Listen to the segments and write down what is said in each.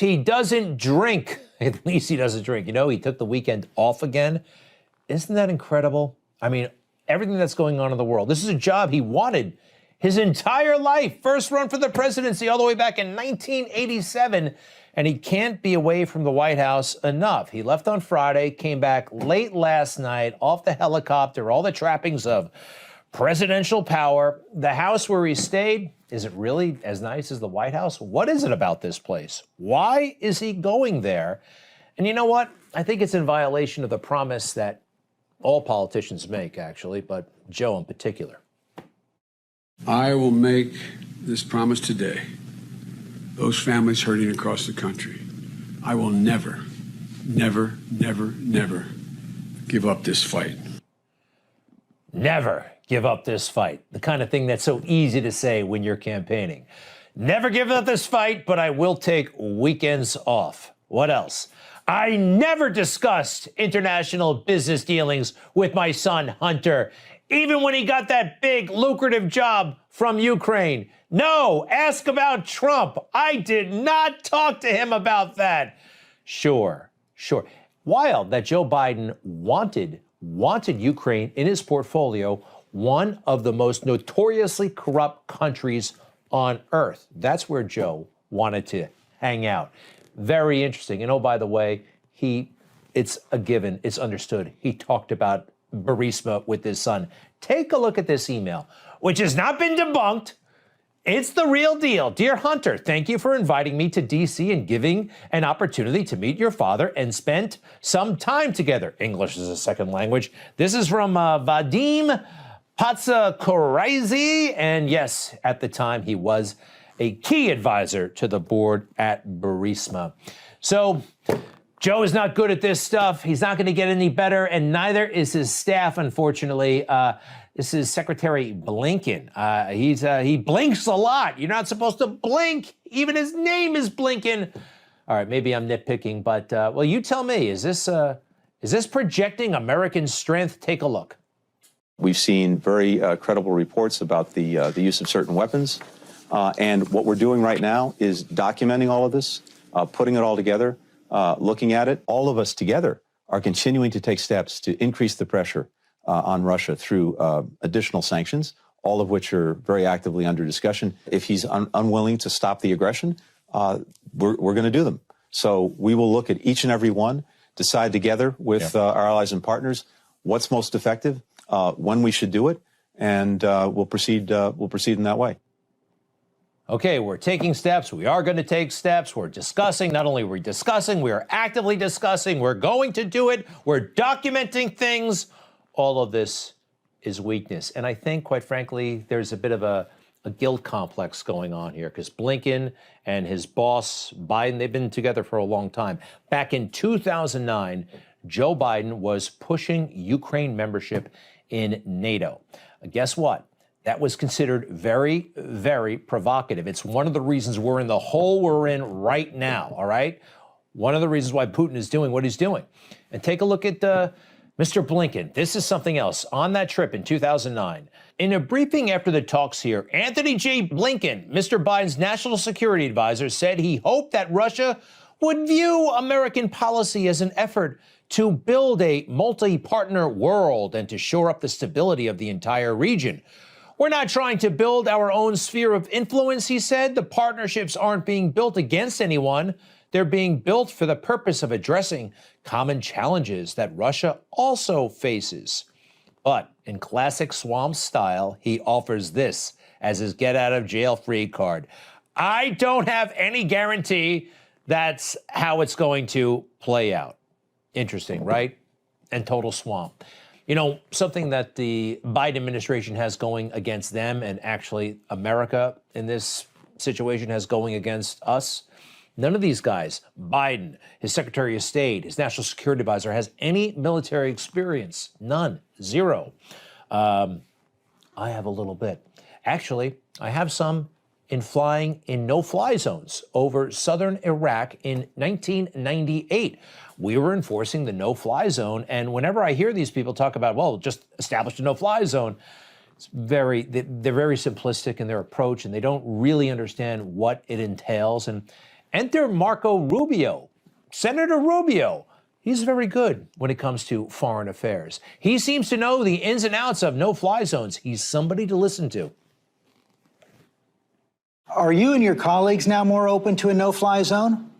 He doesn't drink. At least he doesn't drink. You know, he took the weekend off again. Isn't that incredible? I mean, everything that's going on in the world. This is a job he wanted his entire life. First run for the presidency all the way back in 1987. And he can't be away from the White House enough. He left on Friday, came back late last night off the helicopter, all the trappings of presidential power. The house where he stayed, is it really as nice as the White House? What is it about this place? Why is he going there? And you know what? I think it's in violation of the promise that all politicians make, actually, but Joe in particular. I will make this promise today. Those families hurting across the country, I will never, never, never, never give up this fight. Never give up this fight. The kind of thing that's so easy to say when you're campaigning. Never give up this fight, but I will take weekends off. What else? I never discussed international business dealings with my son, Hunter, even when he got that big, lucrative job from Ukraine. No, ask about Trump. I did not talk to him about that. Sure. Wild that Joe Biden wanted Ukraine in his portfolio, one of the most notoriously corrupt countries on earth. That's where Joe wanted to hang out. Very interesting. And oh, by the way, it's a given, it's understood. He talked about Burisma with his son. Take a look at this email, which has not been debunked. It's the real deal. Dear Hunter, thank you for inviting me to D.C. and giving an opportunity to meet your father and spend some time together. English is a second language. This is from Vadim Patsakoraizi. And yes, at the time, he was a key advisor to the board at Burisma. So Joe is not good at this stuff. He's not going to get any better, and neither is his staff, unfortunately. This is Secretary Blinken. He blinks a lot. You're not supposed to blink. Even his name is Blinken. All right, maybe I'm nitpicking, but well, you tell me. Is this projecting American strength? Take a look. We've seen very credible reports about the use of certain weapons, and what we're doing right now is documenting all of this, putting it all together, looking at it. All of us together are continuing to take steps to increase the pressure on Russia through additional sanctions, all of which are very actively under discussion. If he's unwilling to stop the aggression, we're going to do them. So we will look at each and every one, decide together with our allies and partners what's most effective, when we should do it, and we'll proceed in that way. Okay, we're taking steps. We are going to take steps. We're discussing. Not only are we discussing, we are actively discussing. We're going to do it. We're documenting things. All of this is weakness. And I think, quite frankly, there's a bit of a guilt complex going on here because Blinken and his boss, Biden, they've been together for a long time. Back in 2009, Joe Biden was pushing Ukraine membership in NATO. Guess what? That was considered very, very provocative. It's one of the reasons we're in the hole we're in right now, all right? One of the reasons why Putin is doing what he's doing. And take a look at Mr. Blinken. This is something else. On that trip in 2009, in a briefing after the talks here, Anthony J. Blinken, Mr. Biden's national security advisor, said he hoped that Russia would view American policy as an effort to build a multi-partner world and to shore up the stability of the entire region. We're not trying to build our own sphere of influence, he said. The partnerships aren't being built against anyone. They're being built for the purpose of addressing common challenges that Russia also faces. But in classic Swamp style, he offers this as his get-out-of-jail-free card. I don't have any guarantee that's how it's going to play out. Interesting, right? And total swamp. You know, something that the Biden administration has going against them, and actually America in this situation has going against us. None of these guys, Biden, his Secretary of State, his National Security Advisor, has any military experience. None. Zero. I have a little bit. Actually, I have some in flying in no-fly zones over southern Iraq in 1998. We were enforcing the no-fly zone, and whenever I hear these people talk about, well, just establish a no-fly zone, they're very simplistic in their approach, and they don't really understand what it entails. And Enter Marco Rubio. Senator Rubio. He's very good when it comes to foreign affairs. He seems to know the ins and outs of no-fly zones. He's somebody to listen to. Are you and your colleagues now more open to a no-fly zone?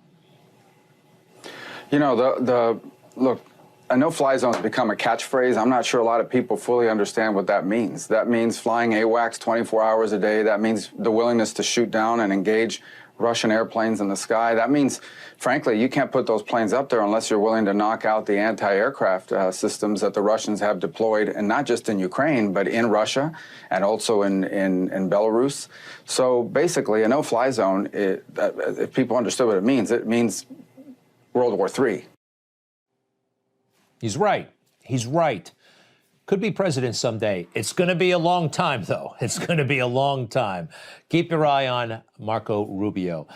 You know, look, a no-fly zone has become a catchphrase. I'm not sure a lot of people fully understand what that means. That means flying AWACS 24 hours a day. That means the willingness to shoot down and engage Russian airplanes in the sky. That means, frankly, you can't put those planes up there unless you're willing to knock out the anti-aircraft systems that the Russians have deployed, and not just in Ukraine, but in Russia and also in Belarus. So basically, a no-fly zone, if people understood what it means World War III. He's right. He's right. Could be president someday. It's going to be a long time, though. It's going to be a long time. Keep your eye on Marco Rubio.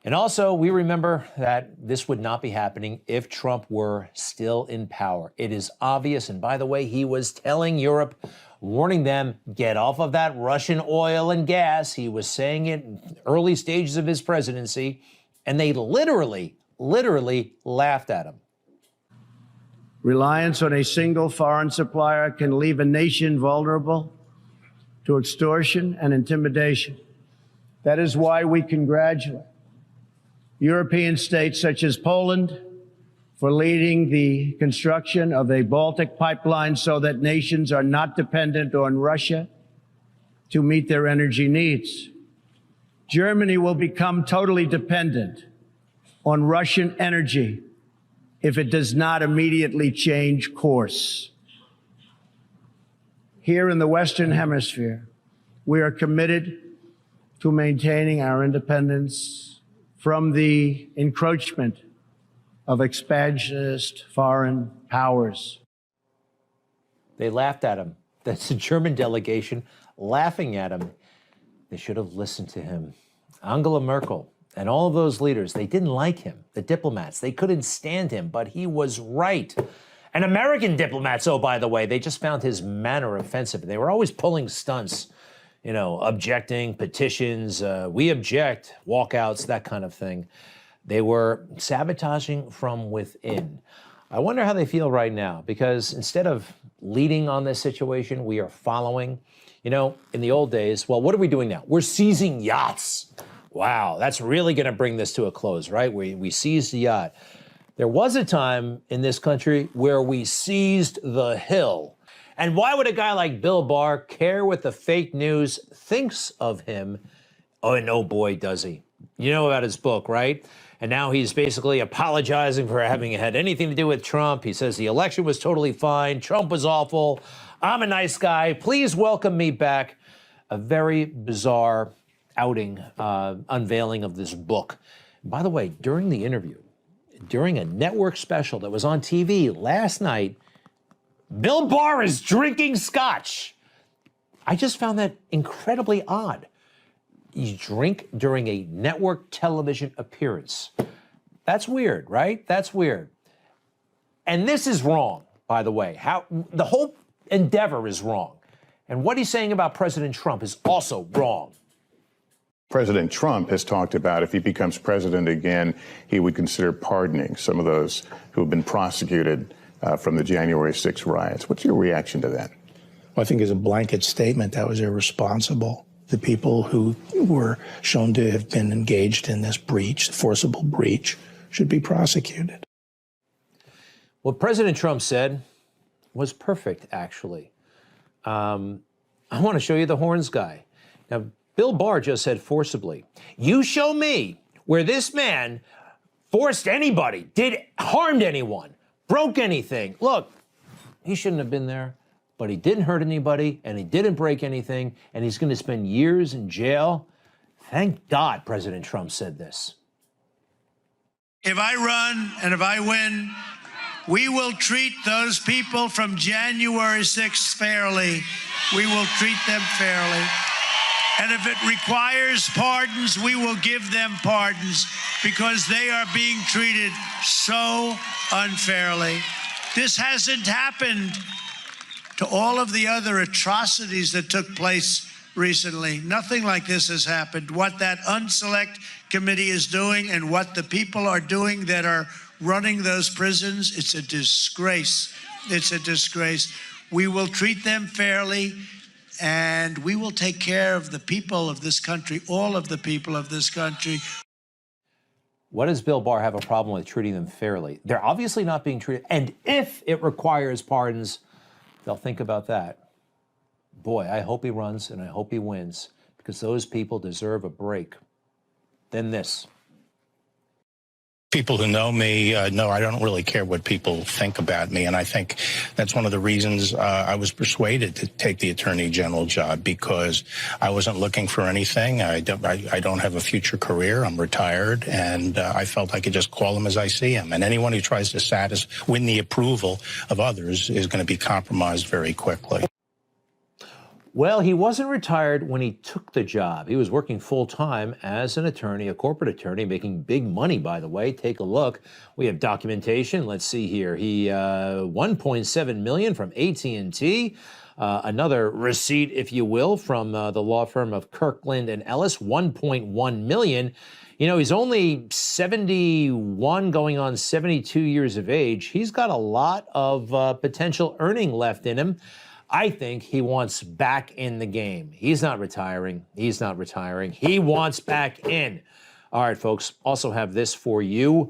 And also, we remember that this would not be happening if Trump were still in power. It is obvious. And by the way, he was telling Europe, warning them, get off of that Russian oil and gas. He was saying it in early stages of his presidency. And they literally laughed at him. Reliance on a single foreign supplier can leave a nation vulnerable to extortion and intimidation. That is why we congratulate European states such as Poland for leading the construction of a Baltic pipeline so that nations are not dependent on Russia to meet their energy needs. Germany will become totally dependent on Russian energy if it does not immediately change course. Here in the Western Hemisphere, we are committed to maintaining our independence from the encroachment of expansionist foreign powers. They laughed at him. That's the German delegation laughing at him. They should have listened to him. Angela Merkel and all of those leaders, they didn't like him. The diplomats, they couldn't stand him, but he was right. And American diplomats, oh, by the way, they just found his manner offensive. They were always pulling stunts, you know, objecting, petitions, we object, walkouts, that kind of thing. They were sabotaging from within. I wonder how they feel right now, because instead of leading on this situation, we are following. You know, in the old days, well, what are we doing now? We're seizing yachts. Wow, that's really going to bring this to a close, right? We seized the yacht. There was a time in this country where we seized the Hill. And why would a guy like Bill Barr care what the fake news thinks of him? Oh, and oh boy, does he. You know about his book, right? And now he's basically apologizing for having had anything to do with Trump. He says the election was totally fine. Trump was awful. I'm a nice guy. Please welcome me back. A very bizarre outing, unveiling of this book. By the way, during the interview, during a network special that was on TV last night, Bill Barr is drinking scotch. I just found that incredibly odd. You drink during a network television appearance. That's weird, right? That's weird. And this is wrong, by the way. The whole endeavor is wrong. And what he's saying about President Trump is also wrong. President Trump has talked about if he becomes president again, he would consider pardoning some of those who have been prosecuted from the January 6th riots. What's your reaction to that? Well, I think as a blanket statement, that was irresponsible. The people who were shown to have been engaged in this breach, forcible breach, should be prosecuted. What President Trump said was perfect, actually. I want to show you the horns guy. Now, Bill Barr just said forcibly, you show me where this man forced anybody, harmed anyone, broke anything. Look, he shouldn't have been there, but he didn't hurt anybody and he didn't break anything, and he's going to spend years in jail. Thank God President Trump said this. If I run and if I win, we will treat those people from January 6th fairly. We will treat them fairly. And if it requires pardons, we will give them pardons because they are being treated so unfairly. This hasn't happened to all of the other atrocities that took place recently. Nothing like this has happened. What that unselect committee is doing and what the people are doing that are running those prisons. It's a disgrace. It's a disgrace. We will treat them fairly, and we will take care of the people of this country, all of the people of this country. What does Bill Barr have a problem with treating them fairly? They're obviously not being treated. And if it requires pardons, they'll think about that. Boy, I hope he runs and I hope he wins, because those people deserve a break. Then this. People who know me know I don't really care what people think about me. And I think that's one of the reasons I was persuaded to take the Attorney General job, because I wasn't looking for anything. I don't have a future career. I'm retired. And I felt I could just call him as I see him. And anyone who tries to win the approval of others is going to be compromised very quickly. Well, he wasn't retired when he took the job. He was working full-time as an attorney, a corporate attorney, making big money, by the way. Take a look. We have documentation. Let's see here. He $1.7 million from AT&T. Another receipt, if you will, from the law firm of Kirkland and Ellis, $1.1 million. You know, he's only 71, going on 72 years of age. He's got a lot of potential earning left in him. I think he wants back in the game. He's not retiring. He's not retiring. He wants back in. All right, folks, also have this for you.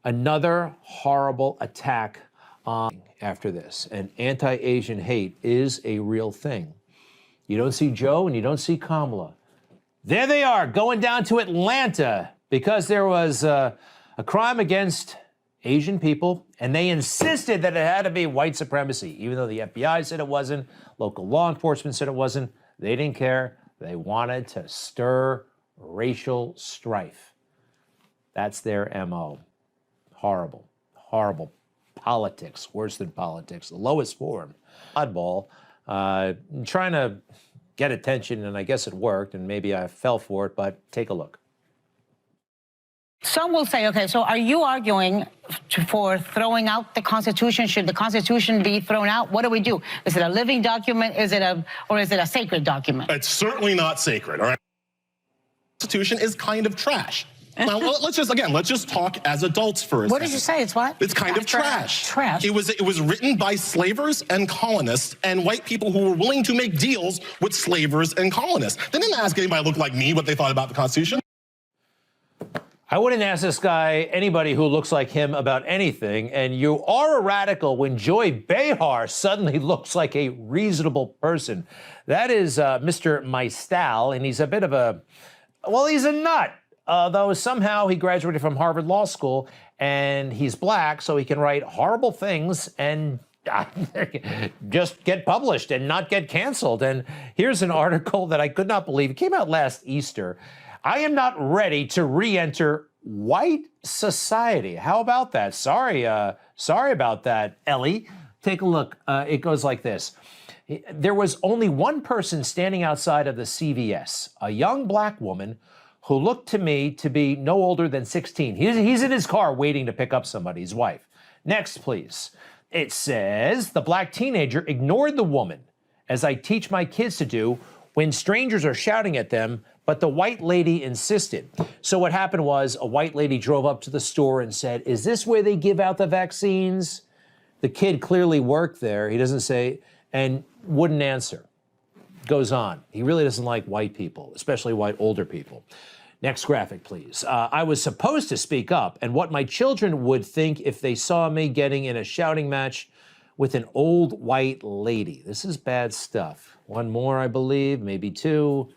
Another horrible attack after this. And anti-Asian hate is a real thing. You don't see Joe and you don't see Kamala. There they are, going down to Atlanta because there was a crime against Asian people, and they insisted that it had to be white supremacy, even though the FBI said it wasn't, local law enforcement said it wasn't. They didn't care. They wanted to stir racial strife. That's their MO. Horrible, horrible politics, worse than politics, the lowest form. Oddball, trying to get attention, and I guess it worked, and maybe I fell for it, but take a look. Some will say, okay, so are you arguing for throwing out the Constitution? Should the Constitution be thrown out? What do we do? Is it a living document? Or is it a sacred document? It's certainly not sacred, all right? The Constitution is kind of trash. Now, let's just talk as adults for a second. What did you say? It's what? It's kind of trash. Trash. It was written by slavers and colonists and white people who were willing to make deals with slavers and colonists. They didn't ask anybody who looked like me what they thought about the Constitution. I wouldn't ask this guy, anybody who looks like him, about anything, and you are a radical when Joy Behar suddenly looks like a reasonable person. That is Mr. Maistal, and he's a bit of a, well, he's a nut, though somehow he graduated from Harvard Law School, and he's black, so he can write horrible things and just get published and not get canceled. And here's an article that I could not believe. It came out last Easter. I am not ready to re-enter white society. How about that? Sorry about that, Ellie. Take a look. It goes like this. There was only one person standing outside of the CVS, a young black woman who looked to me to be no older than 16. He's in his car waiting to pick up somebody, his wife. Next, please. It says, the black teenager ignored the woman, as I teach my kids to do when strangers are shouting at them, but the white lady insisted. So what happened was a white lady drove up to the store and said, is this where they give out the vaccines? The kid clearly worked there. He doesn't say, and wouldn't answer. Goes on. He really doesn't like white people, especially white older people. Next graphic, please. I was supposed to speak up, and what my children would think if they saw me getting in a shouting match with an old white lady. This is bad stuff. One more, I believe, maybe two.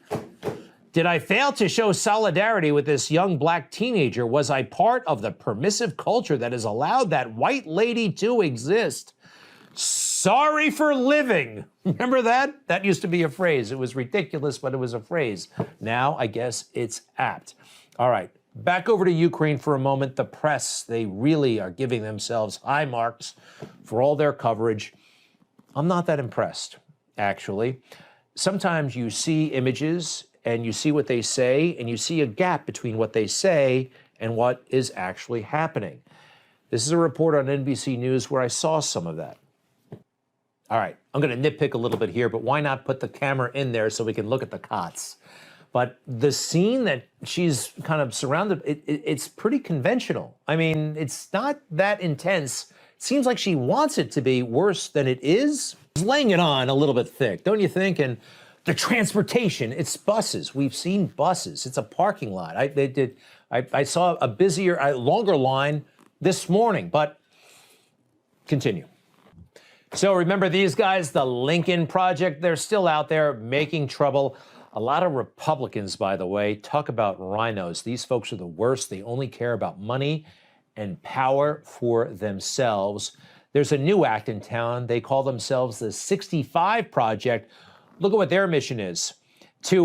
Did I fail to show solidarity with this young black teenager? Was I part of the permissive culture that has allowed that white lady to exist? Sorry for living. Remember that? That used to be a phrase. It was ridiculous, but it was a phrase. Now, I guess it's apt. All right, back over to Ukraine for a moment. The press, they really are giving themselves high marks for all their coverage. I'm not that impressed, actually. Sometimes you see images and you see what they say, and you see a gap between what they say and what is actually happening. This is a report on NBC News where I saw some of that. All right, I'm going to nitpick a little bit here, but why not put the camera in there so we can look at the cots? But the scene that she's kind of surrounded, it's pretty conventional. I mean, it's not that intense. It seems like she wants it to be worse than it is. Laying it on a little bit thick, don't you think? And the transportation, it's buses. We've seen buses. It's a parking lot. I saw a busier, longer line this morning, but continue. So remember these guys, the Lincoln Project, they're still out there making trouble. A lot of Republicans, by the way, talk about rhinos. These folks are the worst. They only care about money and power for themselves. There's a new act in town. They call themselves the 65 Project. Look at what their mission is: to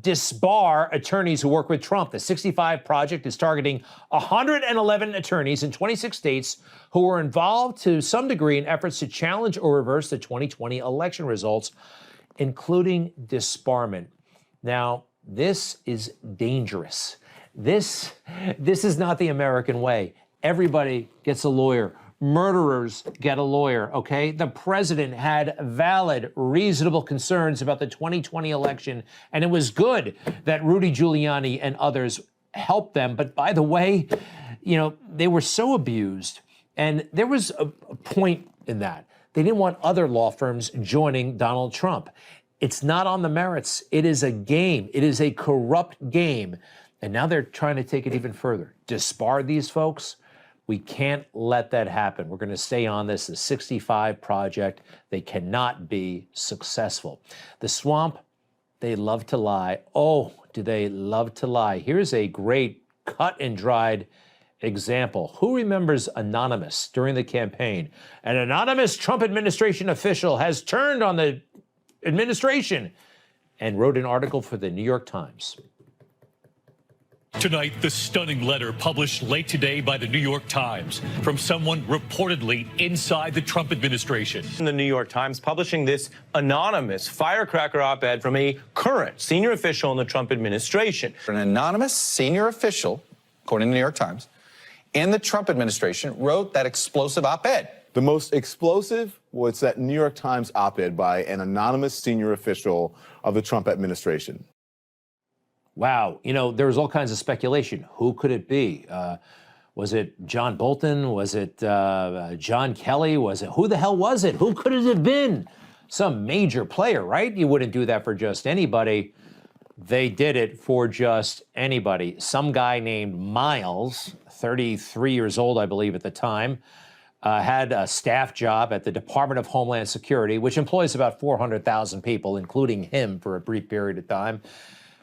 disbar attorneys who work with Trump. The 65 Project is targeting 111 attorneys in 26 states who were involved to some degree in efforts to challenge or reverse the 2020 election results, including disbarment. Now, this is dangerous. This is not the American way. Everybody gets a lawyer. Murderers get a lawyer, okay? The president had valid, reasonable concerns about the 2020 election, and it was good that Rudy Giuliani and others helped them. But by the way, you know, they were so abused, and there was a point in that. They didn't want other law firms joining Donald Trump. It's not on the merits. It is a game. It is a corrupt game. And now they're trying to take it even further. Disbar these folks. We can't let that happen. We're going to stay on this, the 65 Project. They cannot be successful. The swamp, they love to lie. Oh, do they love to lie? Here's a great cut and dried example. Who remembers Anonymous during the campaign? An anonymous Trump administration official has turned on the administration and wrote an article for the New York Times. Tonight, the stunning letter published late today by the New York Times from someone reportedly inside the Trump administration. The New York Times publishing this anonymous firecracker op-ed from a current senior official in the Trump administration. An anonymous senior official, according to the New York Times, in the Trump administration wrote that explosive op-ed. The most explosive was that New York Times op-ed by an anonymous senior official of the Trump administration. Wow. You know, there was all kinds of speculation. Who could it be? Was it John Bolton? Was it John Kelly? Was it, who the hell was it? Who could it have been? Some major player, right? You wouldn't do that for just anybody. They did it for just anybody. Some guy named Miles, 33 years old, I believe at the time, had a staff job at the Department of Homeland Security, which employs about 400,000 people, including him for a brief period of time.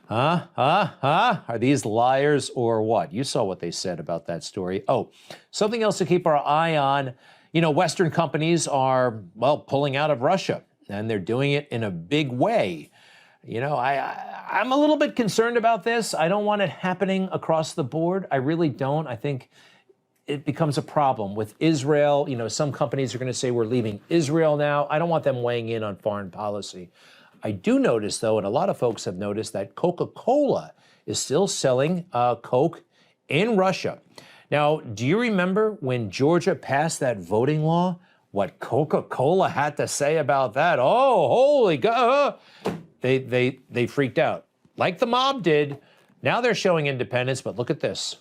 Are these liars or what? You saw what they said about that story. Oh, something else to keep our eye on. You know, Western companies are, well, pulling out of Russia, and they're doing it in a big way. You know, I'm a little bit concerned about this. I don't want it happening across the board. I really don't. I think it becomes a problem with Israel. You know, some companies are going to say we're leaving Israel now. I don't want them weighing in on foreign policy. I do notice, though, and a lot of folks have noticed, that Coca-Cola is still selling Coke in Russia. Now, do you remember when Georgia passed that voting law? What Coca-Cola had to say about that? Oh, holy God. They freaked out, like the mob did. Now they're showing independence, but look at this.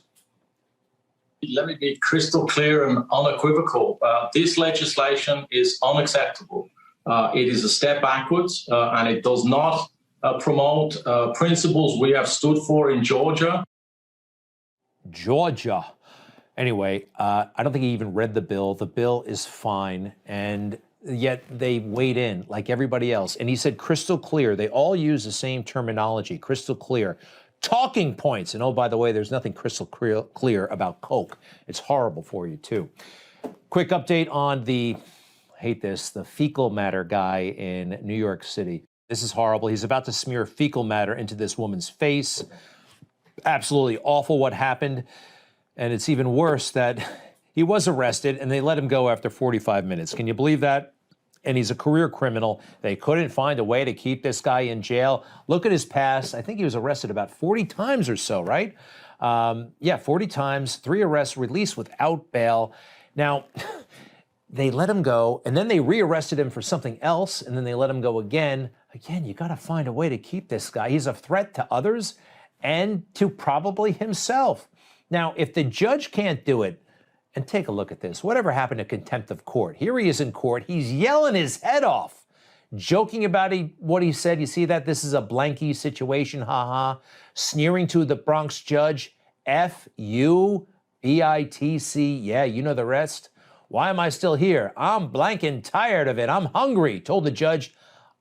Let me be crystal clear and unequivocal. This legislation is unacceptable. It is a step backwards, and it does not promote principles we have stood for in Georgia. Georgia. Anyway, I don't think he even read the bill. The bill is fine, and yet they weighed in like everybody else. And he said crystal clear. They all use the same terminology, crystal clear. Talking points. And oh, by the way, there's nothing crystal clear about Coke. It's horrible for you, too. Quick update on the the fecal matter guy in New York City. This is horrible. He's about to smear fecal matter into this woman's face. Absolutely awful what happened. And it's even worse that he was arrested and they let him go after 45 minutes. Can you believe that? And he's a career criminal. They couldn't find a way to keep this guy in jail. Look at his past. I think he was arrested about 40 times or so, right? 40 times, 3 arrests, released without bail. Now, they let him go, and then they rearrested him for something else, and then they let him go again. again, you got to find a way to keep this guy. He's a threat to others and to probably himself. Now, if the judge can't do it, and take a look at this, whatever happened to contempt of court? Here he is in court. He's yelling his head off, joking about what he said. You see that? This is a blanky situation, haha. Sneering to the Bronx judge, F-U-B-I-T-C. Yeah, you know the rest. Why am I still here? I'm blank and tired of it. I'm hungry, told the judge.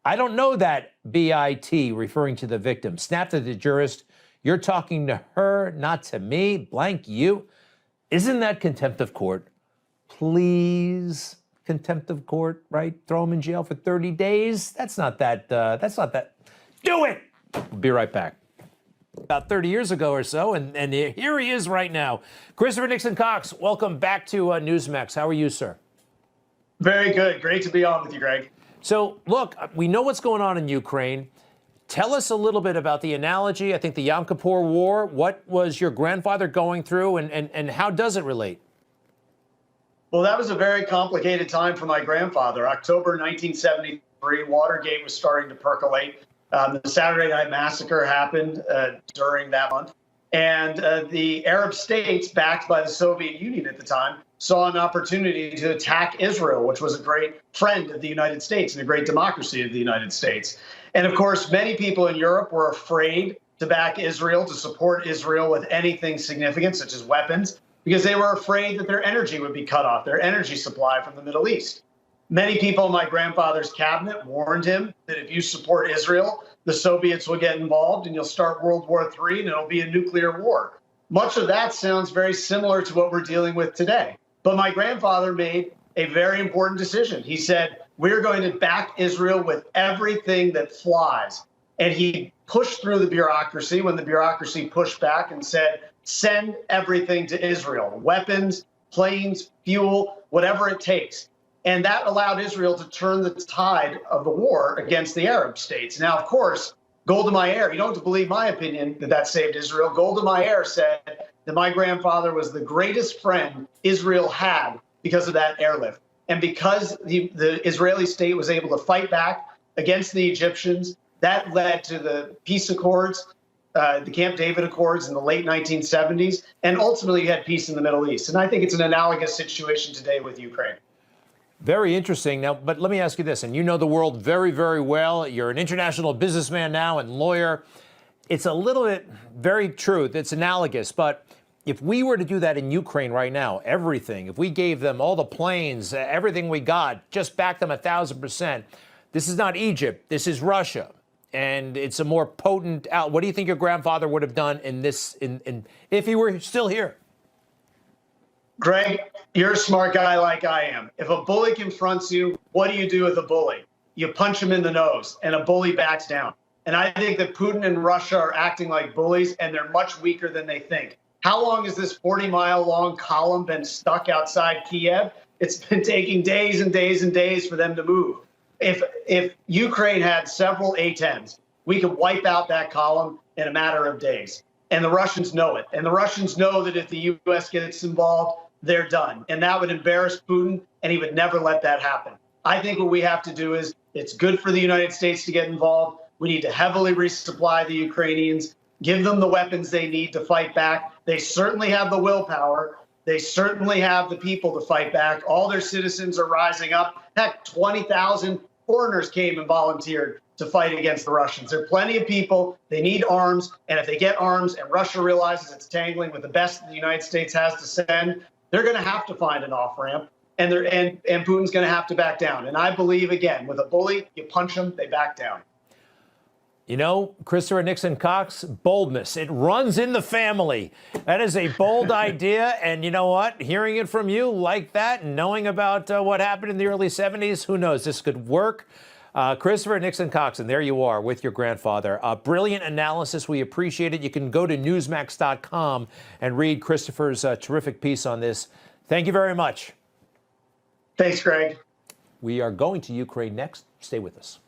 I don't know that, B-I-T, referring to the victim. Snapped at the jurist. You're talking to her, not to me, blank you. Isn't that contempt of court? Please, contempt of court, right? Throw him in jail for 30 days? That's not that. Do it! We'll be right back. About 30 years ago or so, and here he is right now. Christopher Nixon Cox, welcome back to Newsmax. How are you, sir? Very good. Great to be on with you, Greg. So, look, we know what's going on in Ukraine. Tell us a little bit about the analogy, I think the Yom Kippur War. What was your grandfather going through, and how does it relate? Well, that was a very complicated time for my grandfather. October 1973, Watergate was starting to percolate. The Saturday Night Massacre happened during that month. And the Arab states, backed by the Soviet Union at the time, saw an opportunity to attack Israel, which was a great friend of the United States and a great democracy of the United States. And of course, many people in Europe were afraid to back Israel, to support Israel with anything significant, such as weapons, because they were afraid that their energy would be cut off, their energy supply from the Middle East. Many people in my grandfather's cabinet warned him that if you support Israel, the Soviets will get involved and you'll start World War III and it'll be a nuclear war. Much of that sounds very similar to what we're dealing with today. But my grandfather made a very important decision. He said, we're going to back Israel with everything that flies. And he pushed through the bureaucracy when the bureaucracy pushed back and said, send everything to Israel, weapons, planes, fuel, whatever it takes. And that allowed Israel to turn the tide of the war against the Arab states. Now, of course, Golda Meir, you don't have to believe my opinion that saved Israel. Golda Meir said that my grandfather was the greatest friend Israel had because of that airlift. And because the Israeli state was able to fight back against the Egyptians, that led to the peace accords, the Camp David Accords in the late 1970s, and ultimately you had peace in the Middle East. And I think it's an analogous situation today with Ukraine. Very interesting. Now, but let me ask you this, and you know the world very, very well. You're an international businessman now and lawyer. It's a little bit very true. It's analogous, but if we were to do that in Ukraine right now, everything, if we gave them all the planes, everything we got, just back them 1,000%, this is not Egypt, this is Russia. And it's a more potent out. What do you think your grandfather would have done in this, if he were still here? Greg, you're a smart guy like I am. If a bully confronts you, what do you do with a bully? You punch him in the nose, and a bully backs down. And I think that Putin and Russia are acting like bullies, and they're much weaker than they think. How long has this 40-mile-long column been stuck outside Kiev? It's been taking days and days and days for them to move. If Ukraine had several A-10s, we could wipe out that column in a matter of days. And the Russians know it. And the Russians know that if the U.S. gets involved, they're done. And that would embarrass Putin, and he would never let that happen. I think what we have to do is, it's good for the United States to get involved. We need to heavily resupply the Ukrainians, give them the weapons they need to fight back. They certainly have the willpower. They certainly have the people to fight back. All their citizens are rising up. Heck, 20,000 foreigners came and volunteered to fight against the Russians. There are plenty of people. They need arms. And if they get arms and Russia realizes it's tangling with the best the United States has to send, they're going to have to find an off-ramp, and Putin's going to have to back down. And I believe, again, with a bully, you punch them, they back down. You know, Christopher Nixon Cox, boldness. It runs in the family. That is a bold idea. And you know what? Hearing it from you like that, and knowing about what happened in the early 70s, who knows? This could work. Christopher Nixon Cox, and there you are with your grandfather. Brilliant analysis. We appreciate it. You can go to Newsmax.com and read Christopher's terrific piece on this. Thank you very much. Thanks, Greg. We are going to Ukraine next. Stay with us.